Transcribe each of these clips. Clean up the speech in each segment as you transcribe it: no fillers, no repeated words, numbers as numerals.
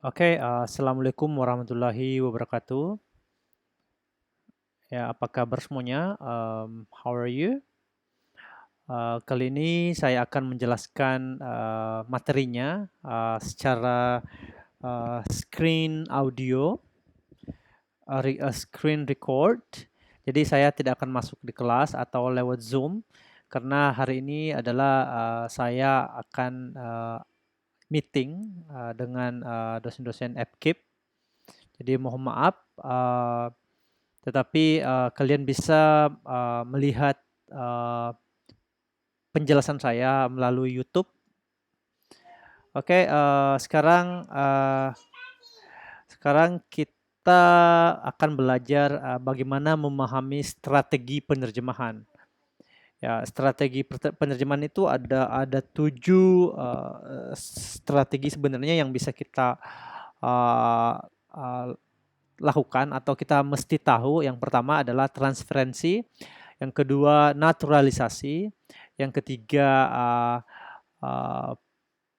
Oke, assalamualaikum warahmatullahi wabarakatuh. Ya, apa kabar semuanya? How are you? Kali ini saya akan menjelaskan materinya secara screen audio, screen record. Jadi saya tidak akan masuk di kelas atau lewat Zoom karena hari ini adalah saya akan meeting dengan dosen-dosen FKIP. Jadi mohon maaf. Tetapi kalian bisa melihat uh, penjelasan saya melalui YouTube. Oke, sekarang kita akan belajar bagaimana memahami strategi penerjemahan. Ya, strategi penerjemahan itu ada 7 strategi sebenarnya yang bisa kita uh, uh, lakukan atau kita mesti tahu. Yang pertama adalah transferensi, yang kedua naturalisasi, yang ketiga uh,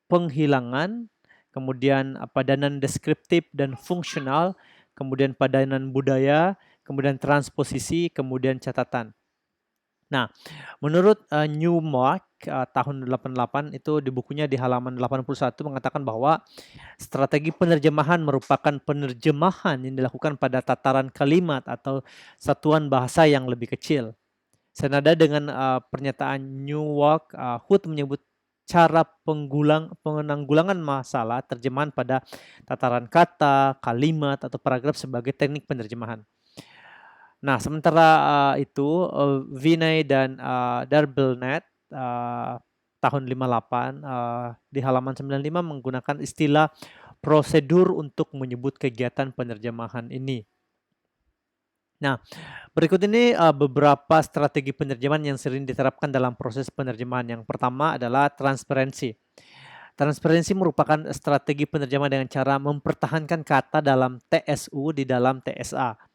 penghilangan, kemudian padanan deskriptif dan fungsional, kemudian padanan budaya, kemudian transposisi, kemudian catatan. Nah, menurut Newmark tahun 88 itu di bukunya di halaman 81 mengatakan bahwa strategi penerjemahan merupakan penerjemahan yang dilakukan pada tataran kalimat atau satuan bahasa yang lebih kecil. Senada dengan pernyataan Newmark, Hood menyebut cara penanggulangan masalah terjemahan pada tataran kata, kalimat, atau paragraf sebagai teknik penerjemahan. Nah, sementara itu Vinay dan Darbelnet tahun 58 di halaman 95 menggunakan istilah prosedur untuk menyebut kegiatan penerjemahan ini. Nah, berikut ini beberapa strategi penerjemahan yang sering diterapkan dalam proses penerjemahan. Yang pertama adalah transparansi. Transparansi merupakan strategi penerjemahan dengan cara mempertahankan kata dalam TSU di dalam TSA.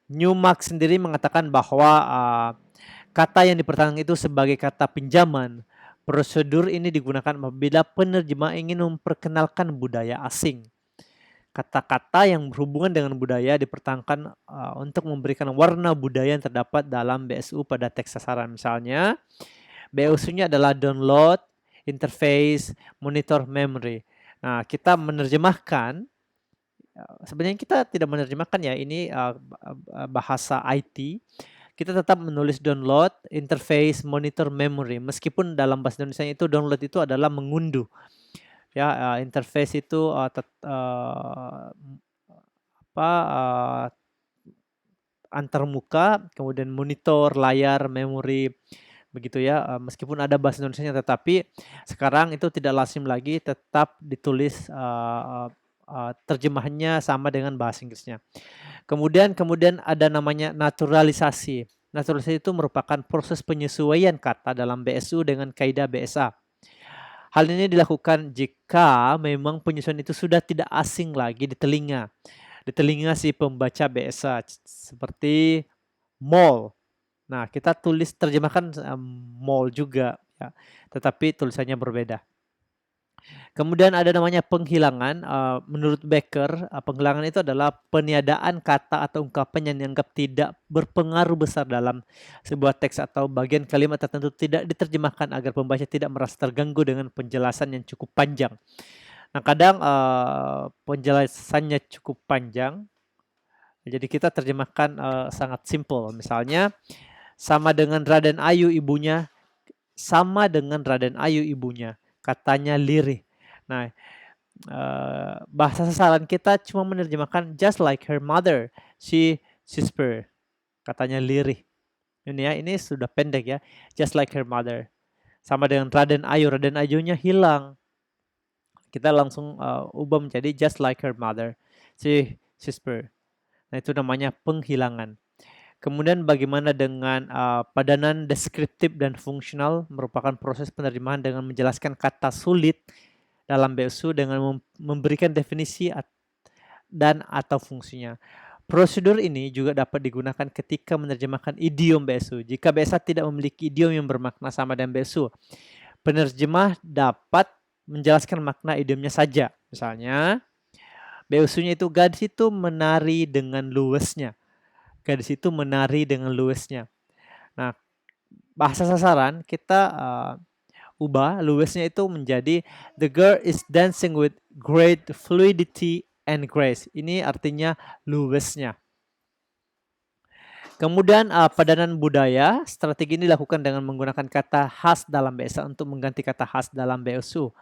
Newmark sendiri mengatakan bahwa kata yang dipertahankan itu sebagai kata pinjaman. Prosedur ini digunakan apabila penerjemah ingin memperkenalkan budaya asing. Kata-kata yang berhubungan dengan budaya dipertahankan untuk memberikan warna budaya yang terdapat dalam BSU pada teks sasaran. Misalnya, BSU-nya adalah download, interface, monitor, memory. Nah, kita menerjemahkan, sebenarnya kita tidak menerjemahkan ya, ini bahasa IT. Kita tetap menulis download, interface, monitor, memory. Meskipun dalam bahasa Indonesia itu download itu adalah mengunduh. Ya, interface itu antar muka, kemudian monitor, layar, memori, begitu ya. Meskipun ada bahasa Indonesianya, tetapi sekarang itu tidak lazim lagi, tetap ditulis terjemahannya sama dengan bahasa Inggrisnya. Kemudian ada namanya naturalisasi. Naturalisasi itu merupakan proses penyesuaian kata dalam BSU dengan kaidah BSA. Hal ini dilakukan jika memang penyesuaian itu sudah tidak asing lagi di telinga si pembaca BSA, seperti mall. Nah, kita terjemahkan mall juga ya, tetapi tulisannya berbeda. Kemudian ada namanya penghilangan. Menurut Becker, penghilangan itu adalah peniadaan kata atau ungkapan yang dianggap tidak berpengaruh besar dalam sebuah teks atau bagian kalimat tertentu tidak diterjemahkan agar pembaca tidak merasa terganggu dengan penjelasan yang cukup panjang. Nah, kadang penjelasannya cukup panjang, jadi kita terjemahkan sangat simple. Misalnya, sama dengan Raden Ayu ibunya, sama dengan Raden Ayu ibunya, katanya lirih. Nah, bahasa sasaran kita cuma menerjemahkan just like her mother, she whisper, katanya lirih. Ini ya, ini sudah pendek ya, just like her mother. Sama dengan Raden Ayunya hilang. Kita langsung ubah menjadi just like her mother, she whisper. Nah, itu namanya penghilangan. Kemudian bagaimana dengan padanan deskriptif dan fungsional, merupakan proses penerjemahan dengan menjelaskan kata sulit dalam BSU dengan memberikan definisi dan atau fungsinya. Prosedur ini juga dapat digunakan ketika menerjemahkan idiom BSU. Jika BSA tidak memiliki idiom yang bermakna sama dengan BSU, penerjemah dapat menjelaskan makna idiomnya saja. Misalnya, BUSU-nya itu gadis itu menari dengan luwesnya. Gadis itu menari dengan luwesnya. Nah, bahasa sasaran kita ubah luwesnya itu menjadi the girl is dancing with great fluidity and grace. Ini artinya luwesnya. Kemudian padanan budaya, strategi ini dilakukan dengan menggunakan kata khas dalam bahasa untuk mengganti kata khas dalam BSU.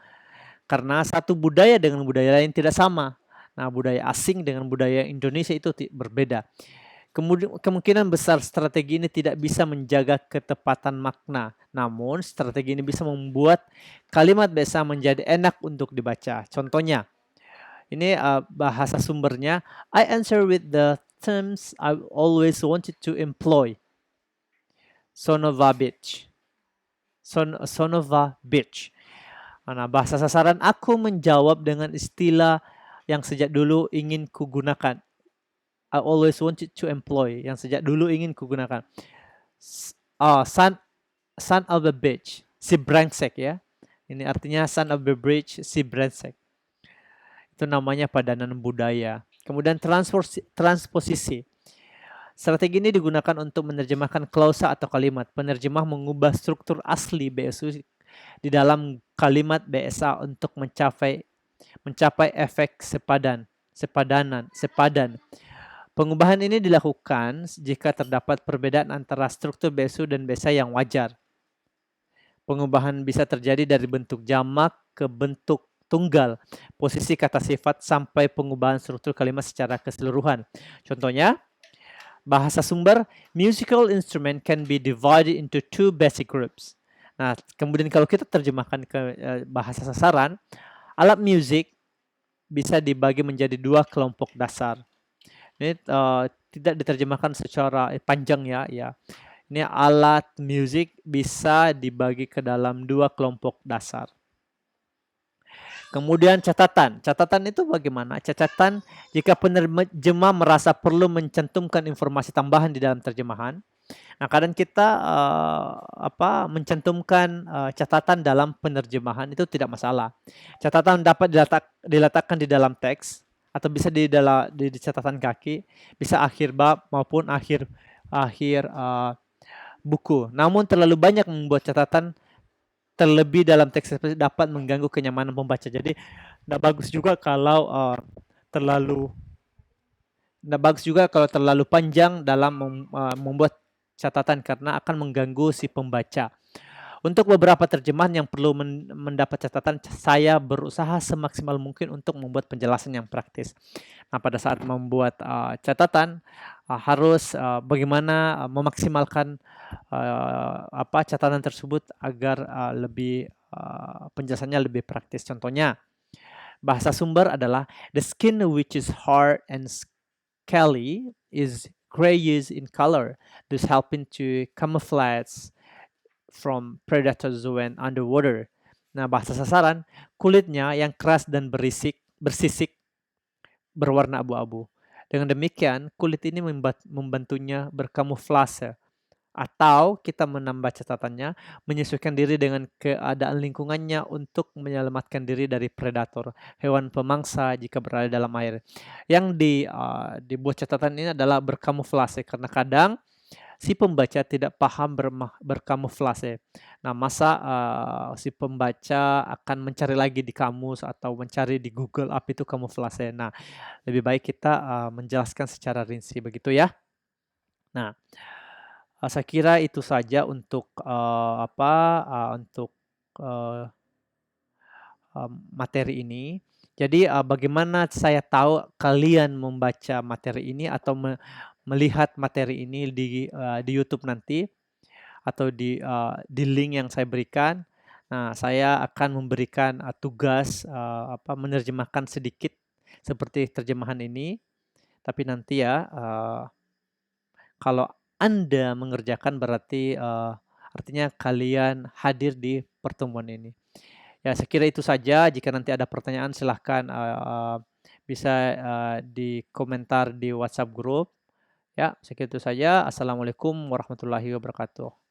Karena satu budaya dengan budaya lain tidak sama. Nah, budaya asing dengan budaya Indonesia itu berbeda. Kemudian kemungkinan besar strategi ini tidak bisa menjaga ketepatan makna. Namun strategi ini bisa membuat kalimat bahasa menjadi enak untuk dibaca. Contohnya, ini bahasa sumbernya, I answer with the terms I always wanted to employ. Son of a bitch. Son of a bitch. Nah, bahasa sasaran aku menjawab dengan istilah yang sejak dulu ingin kugunakan. I always wanted to employ, yang sejak dulu ingin kugunakan. Son of a bitch, si brengsek ya. Ini artinya son of a bitch, si brengsek. Itu namanya padanan budaya. Kemudian transposisi. Strategi ini digunakan untuk menerjemahkan klausa atau kalimat. Penerjemah mengubah struktur asli BSU di dalam kalimat BSA untuk mencapai efek sepadan. Pengubahan ini dilakukan jika terdapat perbedaan antara struktur BSU dan BSA yang wajar. Pengubahan bisa terjadi dari bentuk jamak ke bentuk tunggal, posisi kata sifat, sampai pengubahan struktur kalimat secara keseluruhan. Contohnya, bahasa sumber, musical instrument can be divided into two basic groups. Nah, kemudian kalau kita terjemahkan ke bahasa sasaran, alat musik bisa dibagi menjadi dua kelompok dasar. Ini tidak diterjemahkan secara panjang ya. Ini alat musik bisa dibagi ke dalam dua kelompok dasar. Kemudian catatan. Catatan itu bagaimana? Catatan jika penerjemah merasa perlu mencantumkan informasi tambahan di dalam terjemahan. Nah, kadang kita mencantumkan catatan dalam penerjemahan itu tidak masalah. Catatan dapat diletakkan di dalam teks atau bisa di catatan kaki, bisa akhir bab maupun akhir buku. Namun terlalu banyak membuat catatan terlebih dalam teks dapat mengganggu kenyamanan pembaca. Jadi tidak bagus juga kalau terlalu panjang dalam membuat catatan karena akan mengganggu si pembaca. Untuk beberapa terjemahan yang perlu mendapat catatan, saya berusaha semaksimal mungkin untuk membuat penjelasan yang praktis. Nah, pada saat membuat catatan harus bagaimana memaksimalkan catatan tersebut agar penjelasannya lebih praktis. Contohnya, bahasa sumber adalah the skin which is hard and scaly is grayish in color, thus helping to camouflage from predators when underwater. Nah, bahasa sasaran, kulitnya yang keras dan bersisik berwarna abu-abu. Dengan demikian, kulit ini membantunya berkamuflase. Atau kita menambah catatannya, menyesuaikan diri dengan keadaan lingkungannya untuk menyelamatkan diri dari predator, hewan pemangsa jika berada dalam air. Yang dibuat catatan ini adalah berkamuflase, karena kadang si pembaca tidak paham berkamuflase. Nah, masa si pembaca akan mencari lagi di kamus atau mencari di Google apa itu kamuflase. Nah, lebih baik kita menjelaskan secara rinci begitu ya. Nah, saya kira itu saja untuk materi ini. Jadi bagaimana saya tahu kalian membaca materi ini atau melihat materi ini di YouTube nanti atau di link yang saya berikan. Nah, saya akan memberikan tugas menerjemahkan sedikit seperti terjemahan ini. Tapi nanti ya kalau Anda mengerjakan berarti artinya kalian hadir di pertemuan ini. Ya, saya kira itu saja. Jika nanti ada pertanyaan silahkan bisa di komentar di WhatsApp grup. Ya, sekian itu saja. Assalamualaikum warahmatullahi wabarakatuh.